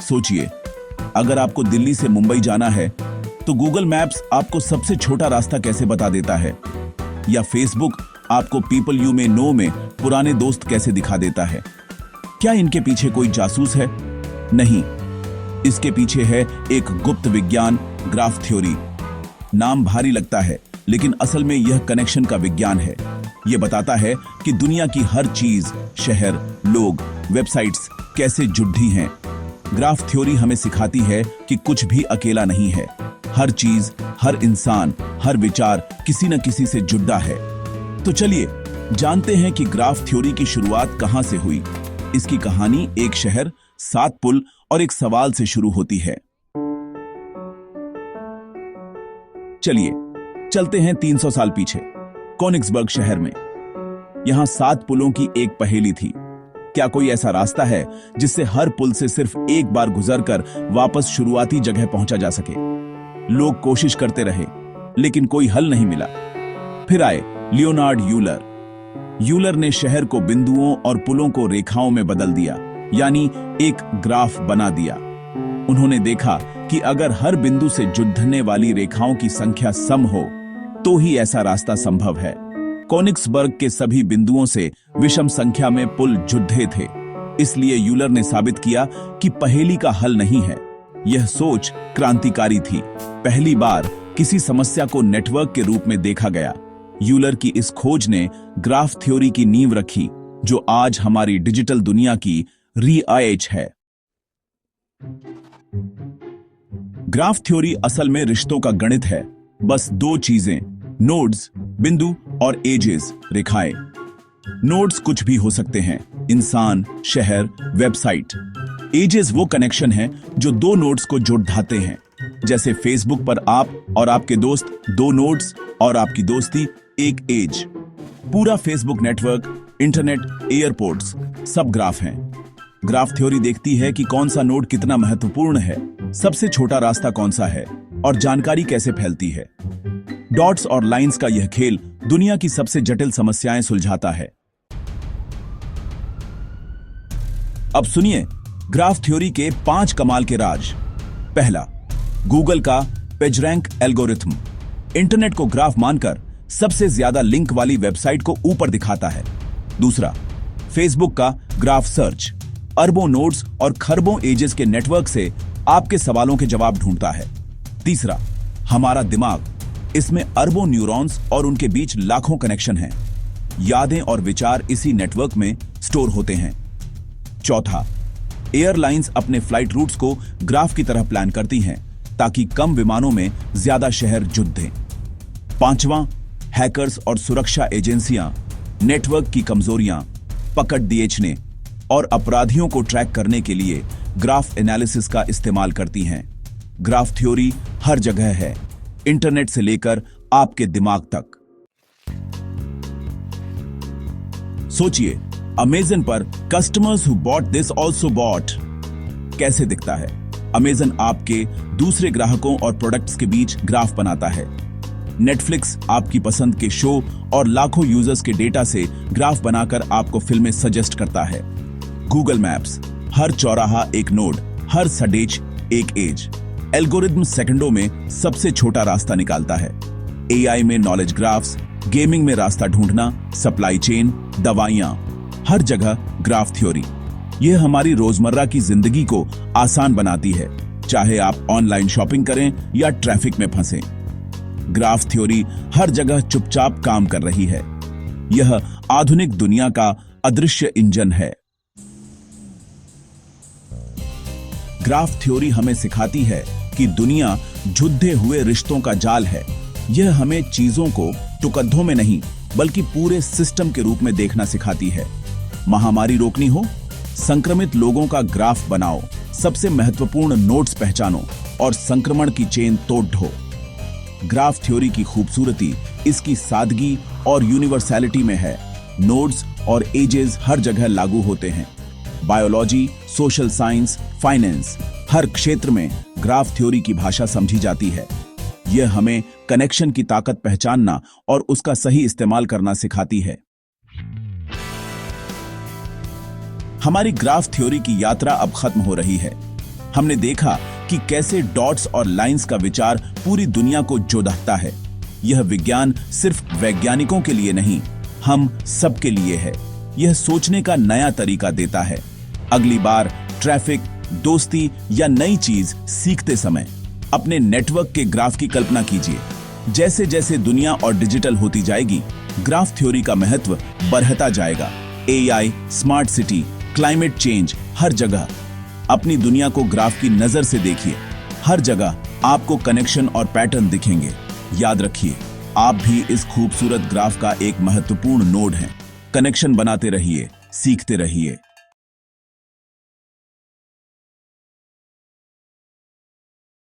सोचिए, अगर आपको दिल्ली से मुंबई जाना है तो गूगल मैप्स आपको सबसे छोटा रास्ता कैसे बता देता है, या फेसबुक आपको पीपल यू में नो में पुराने दोस्त कैसे दिखा देता है। क्या इनके पीछे कोई जासूस है? नहीं, इसके पीछे है एक गुप्त विज्ञान, ग्राफ थ्योरी। नाम भारी लगता है, लेकिन असल में यह कनेक्शन का विज्ञान है। यह बताता है कि दुनिया की हर चीज, शहर, लोग, वेबसाइट्स कैसे जुड़ी हैं। ग्राफ थ्योरी हमें सिखाती है कि कुछ भी अकेला नहीं है। हर चीज, हर इंसान, हर विचार किसी न किसी से जुड़ा है। तो चलिए जानते हैं कि ग्राफ थ्योरी की शुरुआत कहां से हुई। इसकी कहानी एक शहर, 7 पुल और एक सवाल से शुरू होती है। चलिए चलते हैं 300 साल पीछे, कोनिग्सबर्ग शहर में। यहां 7 पुलों की एक पहेली थी। क्या कोई ऐसा रास्ता है जिससे हर पुल से सिर्फ एक बार गुजरकर वापस शुरुआती जगह पहुंचा जा सके? लोग कोशिश करते रहे, लेकिन कोई हल नहीं मिला। फिर आए लियोनार्ड यूलर। यूलर ने शहर को बिंदुओं और पुलों को रेखाओं में बदल दिया, यानी एक ग्राफ बना दिया। उन्होंने देखा कि अगर हर बिंदु से जुड़ने वाली रेखाओं की संख्या सम हो तो ही ऐसा रास्ता संभव है। कोनिग्सबर्ग के सभी बिंदुओं से विषम संख्या में पुल जुड़े थे। इसलिए यूलर ने साबित किया कि पहेली का हल नहीं है। यह सोच क्रांतिकारी थी। पहली बार किसी समस्या को नेटवर्क के रूप में देखा गया। यूलर की इस खोज ने ग्राफ थ्योरी की नींव रखी, जो आज हमारी डिजिटल दुनिया की रीआईएच है। ग्राफ थ्योरी असल में रिश्तों का गणित है। बस 2 चीजें, नोड्स, बिंदु, और एजेस, रेखाएं। नोड्स कुछ भी हो सकते हैं, इंसान, शहर, वेबसाइट। एजेस वो कनेक्शन हैं जो 2 नोड्स को जोड़ते हैं। जैसे फेसबुक पर आप और आपके दोस्त 2 नोड्स, और आपकी दोस्ती एक एज। पूरा फेसबुक नेटवर्क, इंटरनेट, एयरपोर्ट्स सब ग्राफ हैं। ग्राफ थ्योरी देखती है कि कौन सा नोड कितना महत्वपूर्ण है, सबसे छोटा रास्ता कौन सा है, और जानकारी कैसे फैलती है। डॉट्स और लाइंस का यह खेल दुनिया की सबसे जटिल समस्याएं सुलझाता है। अब सुनिए ग्राफ थ्योरी के 5 कमाल के राज। पहला, गूगल का पेजरैंक एल्गोरिथम। इंटरनेट को ग्राफ मानकर सबसे ज्यादा लिंक वाली वेबसाइट को ऊपर दिखाता है। दूसरा, फेसबुक का ग्राफ सर्च। अरबों नोड्स और खरबों एजेस के नेटवर्क से आपके सवालों के जवाब ढूंढता है। तीसरा, हमारा दिमाग। इसमें अरबों न्यूरॉन्स और उनके बीच लाखों कनेक्शन हैं। यादें और विचार इसी नेटवर्क में स्टोर होते हैं। चौथा, एयरलाइंस अपने फ्लाइट रूट्स को ग्राफ की तरह प्लान करती हैं ताकि कम विमानों में ज्यादा शहर जुड़ दें। पांचवां, हैकर्स और सुरक्षा एजेंसियां नेटवर्क की कमजोरियां पकड़ दिए और अपराधियों को ट्रैक करने के लिए ग्राफ एनालिसिस का इस्तेमाल करती हैं। ग्राफ थ्योरी हर जगह है, इंटरनेट से लेकर आपके दिमाग तक। सोचिए, अमेज़न पर customers who bought this also bought कैसे दिखता है। अमेज़न आपके दूसरे ग्राहकों और प्रोडक्ट्स के बीच ग्राफ बनाता है। नेटफ्लिक्स आपकी पसंद के शो और लाखों यूजर्स के डेटा से ग्राफ बनाकर आपको फिल्में सजेस्ट करता है। गूगल मैप्स, हर चौराहा एक नोड, हर सडेच एक एज। एल्गोरिथम सेकंडों में सबसे छोटा रास्ता निकालता है। एआई में नॉलेज ग्राफ्स, गेमिंग में रास्ता ढूंढना, सप्लाई चेन, दवाइयां, हर जगह ग्राफ थ्योरी। यह हमारी रोजमर्रा की जिंदगी को आसान बनाती है, चाहे आप ऑनलाइन शॉपिंग करें या ट्रैफिक में फंसें। ग्राफ थ्योरी हर जगह चुपचाप काम कर रही है। यह आधुनिक दुनिया का अदृश्य इंजन है। ग्राफ थ्योरी हमें सिखाती है कि दुनिया जुड़े हुए रिश्तों का जाल है। यह हमें चीजों को टुकड़ों में नहीं, बल्कि पूरे सिस्टम के रूप में देखना सिखाती है। महामारी रोकनी हो, संक्रमित लोगों का ग्राफ बनाओ, सबसे महत्वपूर्ण नोड्स पहचानो और संक्रमण की चेन तोड़ दो। ग्राफ थ्योरी की खूबसूरती इसकी सादगी और यूनिवर्सैलिटी में है। नोड्स और एजेस हर जगह लागू होते हैं। बायोलॉजी, सोशल साइंस, फाइनेंस, हर क्षेत्र में ग्राफ थ्योरी की भाषा समझी जाती है। यह हमें कनेक्शन की ताकत पहचानना और उसका सही इस्तेमाल करना सिखाती है। हमारी ग्राफ थ्योरी की यात्रा अब खत्म हो रही है। हमने देखा कि कैसे डॉट्स और लाइंस का विचार पूरी दुनिया को जोड़ता है। यह विज्ञान सिर्फ वैज्ञानिकों के लिए नहीं, हम सबके लिए है। यह सोचने का नया तरीका देता है। अगली बार ट्रैफिक, दोस्ती या नई चीज सीखते समय अपने नेटवर्क के ग्राफ की कल्पना कीजिए। जैसे जैसे दुनिया और डिजिटल होती जाएगी, ग्राफ थ्योरी का महत्व बढ़ता जाएगा। AI, smart city, climate change, हर जगह अपनी दुनिया को ग्राफ की नजर से देखिए। हर जगह आपको कनेक्शन और पैटर्न दिखेंगे। याद रखिए, आप भी इस खूबसूरत ग्राफ का एक महत्वपूर्ण नोड हैं। कनेक्शन बनाते रहिए, सीखते रहिए।